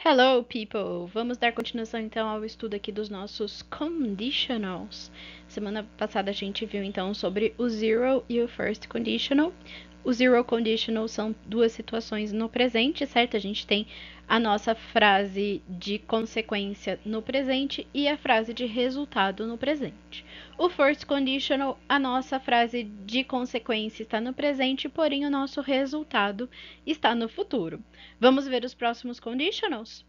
Hello, people! Vamos dar continuação então ao estudo aqui dos nossos conditionals. Semana passada a gente viu então sobre o zero e o first conditional. O zero conditional são duas situações no presente, certo? A gente tem a nossa frase de consequência no presente e a frase de resultado no presente. O first conditional, a nossa frase de consequência está no presente, porém o nosso resultado está no futuro. Vamos ver os próximos conditionals?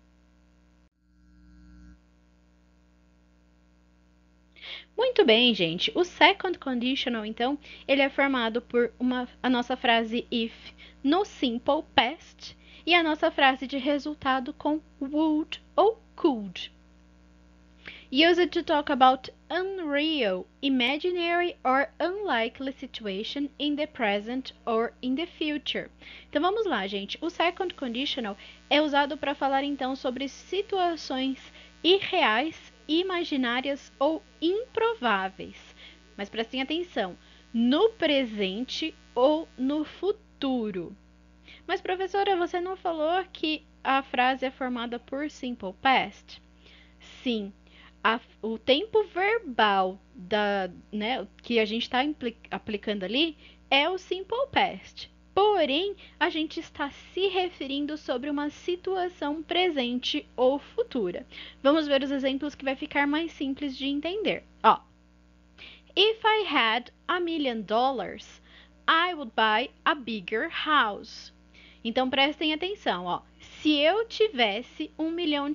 Muito bem, gente. O second conditional, então, ele é formado por a nossa frase if no simple past e a nossa frase de resultado com would ou could. Used to talk about unreal, imaginary or unlikely situation in the present or in the future. Então vamos lá, gente. O second conditional é usado para falar então sobre situações irreais, imaginárias ou improváveis. Mas prestem atenção, no presente ou no futuro. Mas professora, você não falou que a frase é formada por simple past? Sim, o tempo verbal que a gente está aplicando ali é o simple past. Porém, a gente está se referindo sobre uma situação presente ou futura. Vamos ver os exemplos que vai ficar mais simples de entender. Ó, If I had $1 million, I would buy a bigger house. Então prestem atenção, ó. Se eu tivesse $1 milhão,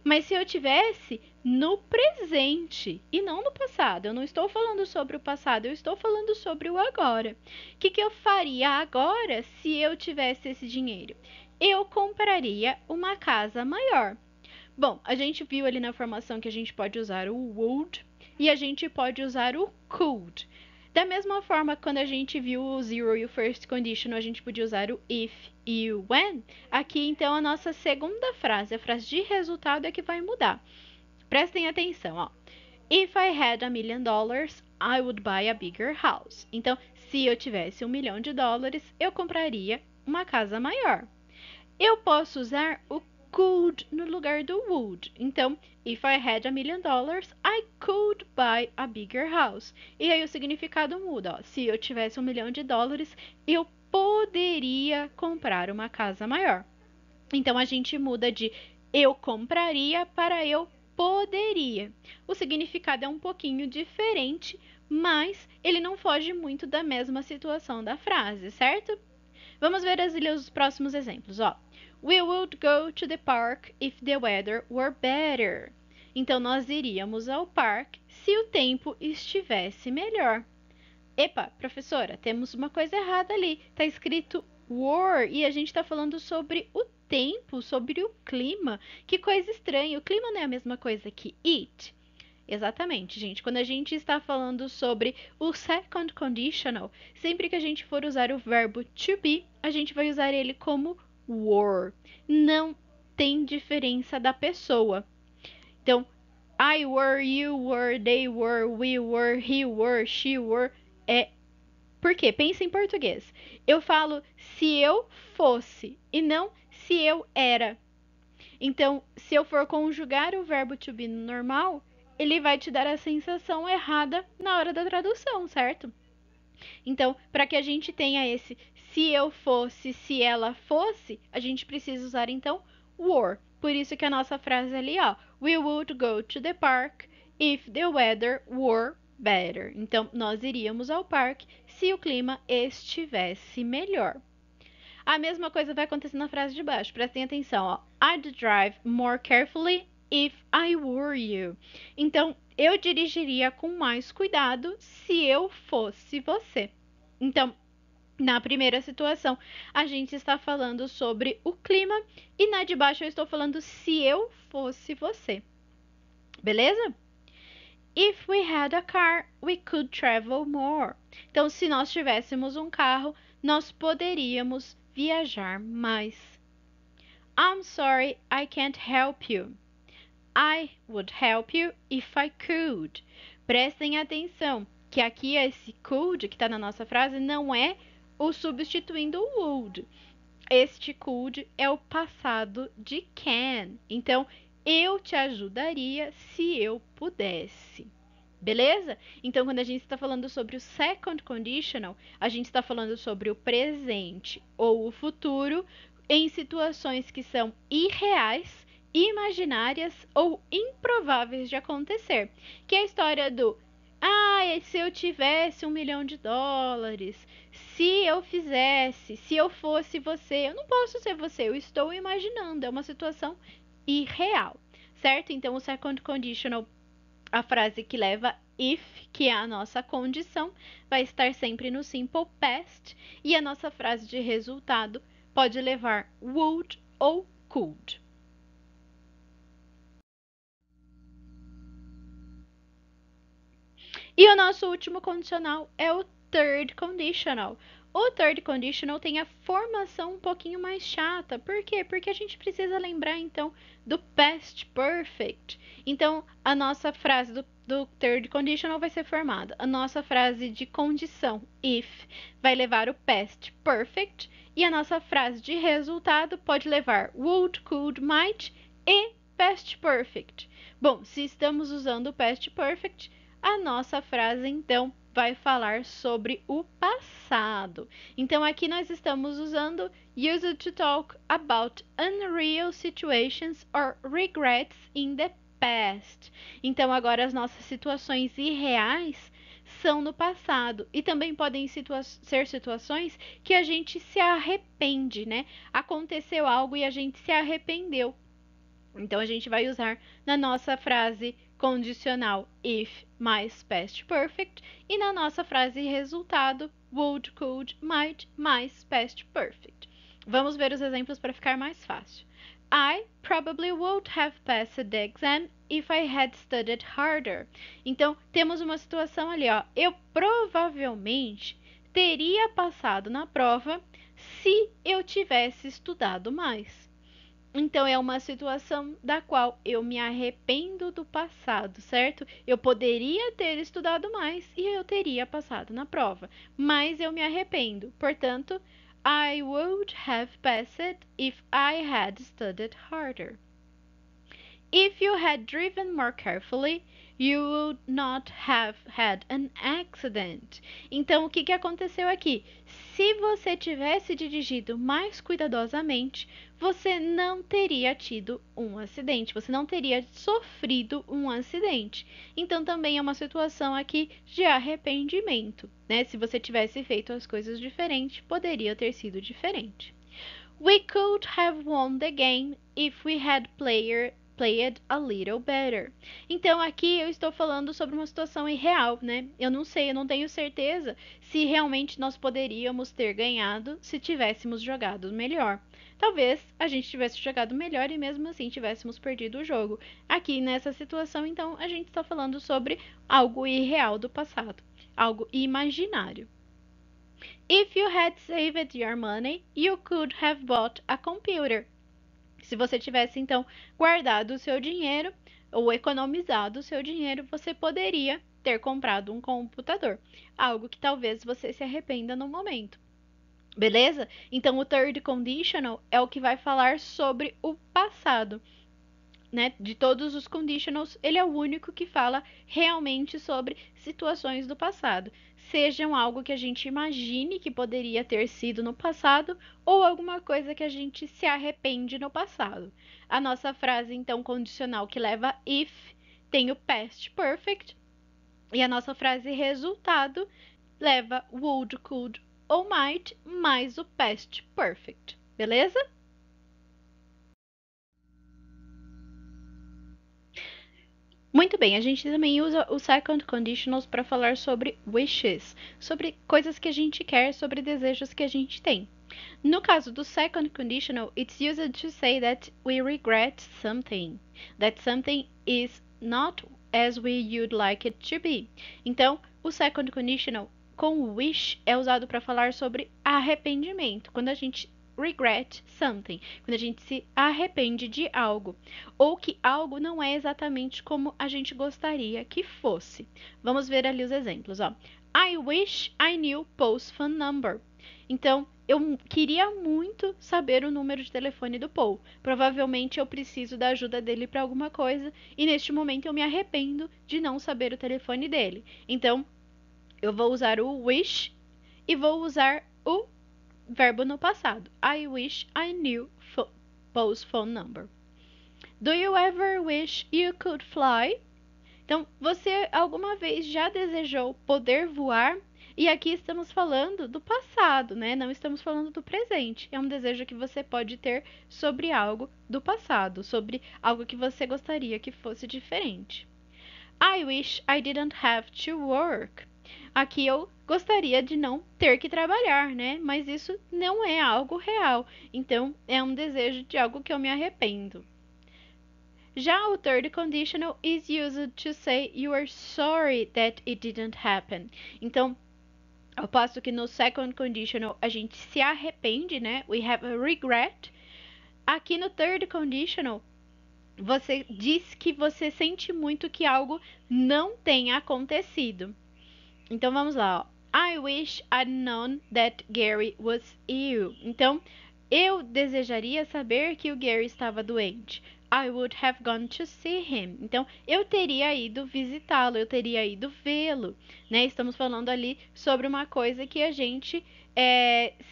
mas se eu tivesse no presente e não no passado, eu não estou falando sobre o passado, eu estou falando sobre o agora. O que eu faria agora se eu tivesse esse dinheiro? Eu compraria uma casa maior. Bom, a gente viu ali na formação que a gente pode usar o would e a gente pode usar o could. Da mesma forma, quando a gente viu o zero e o first conditional, a gente podia usar o if e o when. Aqui, então, a nossa segunda frase, a frase de resultado, é que vai mudar. Prestem atenção, ó. If I had $1 million, I would buy a bigger house. Então, se eu tivesse $1 milhão, eu compraria uma casa maior. Eu posso usar o could no lugar do would. Então, if I had $1 million, I could buy a bigger house. E aí o significado muda. Ó. Se eu tivesse $1 milhão, eu poderia comprar uma casa maior. Então, a gente muda de eu compraria para eu poderia. O significado é um pouquinho diferente, mas ele não foge muito da mesma situação da frase, certo? Vamos ver os próximos exemplos. Ó. We would go to the park if the weather were better. Então, nós iríamos ao parque se o tempo estivesse melhor. Epa, professora, temos uma coisa errada ali. Está escrito were e a gente está falando sobre o tempo, sobre o clima. Que coisa estranha. O clima não é a mesma coisa que it. Exatamente, gente. Quando a gente está falando sobre o second conditional, sempre que a gente for usar o verbo to be, a gente vai usar ele como were. Não tem diferença da pessoa. Então, I were, you were, they were, we were, he were, she were. Por quê? Pensa em português. Eu falo se eu fosse e não se eu era. Então, se eu for conjugar o verbo to be no normal, ele vai te dar a sensação errada na hora da tradução, certo? Então, para que a gente tenha esse se eu fosse, se ela fosse, a gente precisa usar então were. Por isso que a nossa frase ali, ó, we would go to the park if the weather were better. Então, nós iríamos ao parque se o clima estivesse melhor. A mesma coisa vai acontecer na frase de baixo. Prestem atenção, ó. I'd drive more carefully if I were you. Então, eu dirigiria com mais cuidado se eu fosse você. Então, na primeira situação, a gente está falando sobre o clima e na de baixo eu estou falando se eu fosse você. Beleza? If we had a car, we could travel more. Então, se nós tivéssemos um carro, nós poderíamos viajar mais. I'm sorry, I can't help you. I would help you if I could. Prestem atenção que aqui esse could que está na nossa frase não é o substituindo o would. Este could é o passado de can. Então, eu te ajudaria se eu pudesse. Beleza? Então, quando a gente está falando sobre o second conditional, a gente está falando sobre o presente ou o futuro em situações que são irreais, imaginárias ou improváveis de acontecer. Que é a história do se eu tivesse US$ 1 milhão, se eu fizesse, se eu fosse você, eu não posso ser você, eu estou imaginando, é uma situação irreal, certo? Então, o second conditional, a frase que leva if, que é a nossa condição, vai estar sempre no simple past, e a nossa frase de resultado pode levar would ou could. E o nosso último condicional é o third conditional. O third conditional tem a formação um pouquinho mais chata. Por quê? Porque a gente precisa lembrar, então, do past perfect. Então, a nossa frase do third conditional vai ser formada. A nossa frase de condição, if, vai levar o past perfect. E a nossa frase de resultado pode levar would, could, might e past perfect. Bom, se estamos usando o past perfect, a nossa frase, então, vai falar sobre o passado. Então, aqui nós estamos usando used to talk about unreal situations or regrets in the past. Então, agora as nossas situações irreais são no passado e também podem ser situações que a gente se arrepende, né? Aconteceu algo e a gente se arrependeu. Então, a gente vai usar na nossa frase condicional if mais past perfect e na nossa frase resultado would, could, might mais past perfect. Vamos ver os exemplos para ficar mais fácil. I probably would have passed the exam if I had studied harder. Então, temos uma situação ali, ó. Eu provavelmente teria passado na prova se eu tivesse estudado mais. Então, é uma situação da qual eu me arrependo do passado, certo? Eu poderia ter estudado mais e eu teria passado na prova, mas eu me arrependo. Portanto, I would have passed if I had studied harder. If you had driven more carefully, you would not have had an accident. Então, o que aconteceu aqui? Se você tivesse dirigido mais cuidadosamente, você não teria tido um acidente, você não teria sofrido um acidente. Então, também é uma situação aqui de arrependimento, né? Se você tivesse feito as coisas diferente, poderia ter sido diferente. We could have won the game if we had played a little better. Então, aqui eu estou falando sobre uma situação irreal, né? Eu não sei, eu não tenho certeza se realmente nós poderíamos ter ganhado se tivéssemos jogado melhor. Talvez a gente tivesse jogado melhor e mesmo assim tivéssemos perdido o jogo. Aqui nessa situação, então, a gente está falando sobre algo irreal do passado, algo imaginário. If you had saved your money, you could have bought a computer. Se você tivesse, então, guardado o seu dinheiro ou economizado o seu dinheiro, você poderia ter comprado um computador. Algo que talvez você se arrependa no momento. Beleza? Então, o third conditional é o que vai falar sobre o passado. Né? De todos os conditionals, ele é o único que fala realmente sobre situações do passado. Sejam algo que a gente imagine que poderia ter sido no passado ou alguma coisa que a gente se arrepende no passado. A nossa frase, então, condicional que leva if tem o past perfect e a nossa frase resultado leva would, could ou might mais o past perfect. Beleza? Muito bem, a gente também usa o second conditionals para falar sobre wishes, sobre coisas que a gente quer, sobre desejos que a gente tem. No caso do second conditional, it's used to say that we regret something, that something is not as we would like it to be. Então, o second conditional com wish é usado para falar sobre arrependimento. Quando a gente regret something, quando a gente se arrepende de algo, ou que algo não é exatamente como a gente gostaria que fosse. Vamos ver ali os exemplos, ó. I wish I knew Paul's phone number. Então, eu queria muito saber o número de telefone do Paul. Provavelmente eu preciso da ajuda dele para alguma coisa e neste momento eu me arrependo de não saber o telefone dele. Então, eu vou usar o wish e vou usar o verbo no passado. I wish I knew Paul's phone number. Do you ever wish you could fly? Então, você alguma vez já desejou poder voar? E aqui estamos falando do passado, né? Não estamos falando do presente. É um desejo que você pode ter sobre algo do passado, sobre algo que você gostaria que fosse diferente. I wish I didn't have to work. Aqui eu gostaria de não ter que trabalhar, né? Mas isso não é algo real. Então, é um desejo de algo que eu me arrependo. Já o third conditional is used to say you are sorry that it didn't happen. Então, ao passo que no second conditional a gente se arrepende, né? We have a regret. Aqui no third conditional, você diz que você sente muito que algo não tenha acontecido. Então vamos lá, ó. I wish I'd known that Gary was ill. Então, eu desejaria saber que o Gary estava doente. I would have gone to see him. Então, eu teria ido visitá-lo, eu teria ido vê-lo, né? Estamos falando ali sobre uma coisa que a gente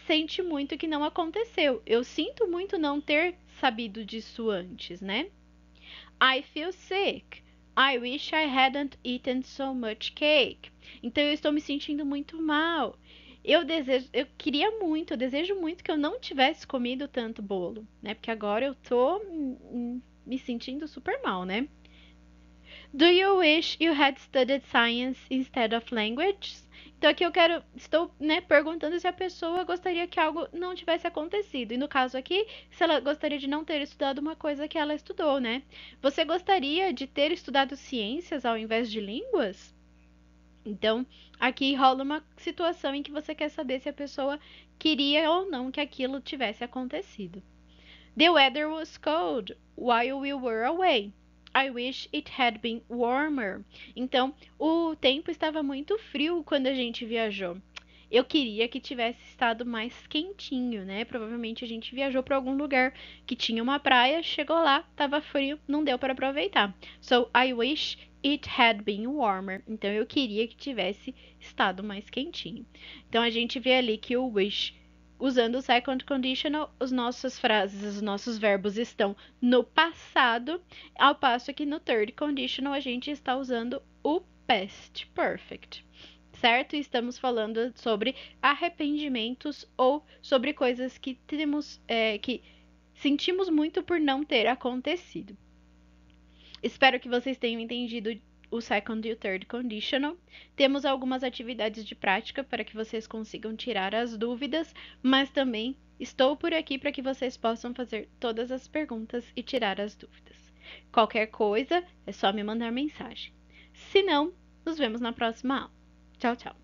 sente muito que não aconteceu. Eu sinto muito não ter sabido disso antes, né? I feel sick. I wish I hadn't eaten so much cake. Então eu estou me sentindo muito mal. Eu desejo muito que eu não tivesse comido tanto bolo, né? Porque agora eu tô me sentindo super mal, né? Do you wish you had studied science instead of languages? Então aqui estou, né, perguntando se a pessoa gostaria que algo não tivesse acontecido. E no caso aqui, se ela gostaria de não ter estudado uma coisa que ela estudou, né? Você gostaria de ter estudado ciências ao invés de línguas? Então, aqui rola uma situação em que você quer saber se a pessoa queria ou não que aquilo tivesse acontecido. The weather was cold while we were away. I wish it had been warmer. Então, o tempo estava muito frio quando a gente viajou. Eu queria que tivesse estado mais quentinho, né? Provavelmente a gente viajou para algum lugar que tinha uma praia, chegou lá, estava frio, não deu para aproveitar. So, I wish it had been warmer. Então, eu queria que tivesse estado mais quentinho. Então, a gente vê ali que o wish, usando o second conditional, as nossas frases, os nossos verbos estão no passado, ao passo que no third conditional a gente está usando o past perfect, certo? Estamos falando sobre arrependimentos ou sobre coisas que que sentimos muito por não ter acontecido. Espero que vocês tenham entendido o second e o third conditional. Temos algumas atividades de prática para que vocês consigam tirar as dúvidas, mas também estou por aqui para que vocês possam fazer todas as perguntas e tirar as dúvidas. Qualquer coisa, é só me mandar mensagem. Se não, nos vemos na próxima aula. Tchau, tchau!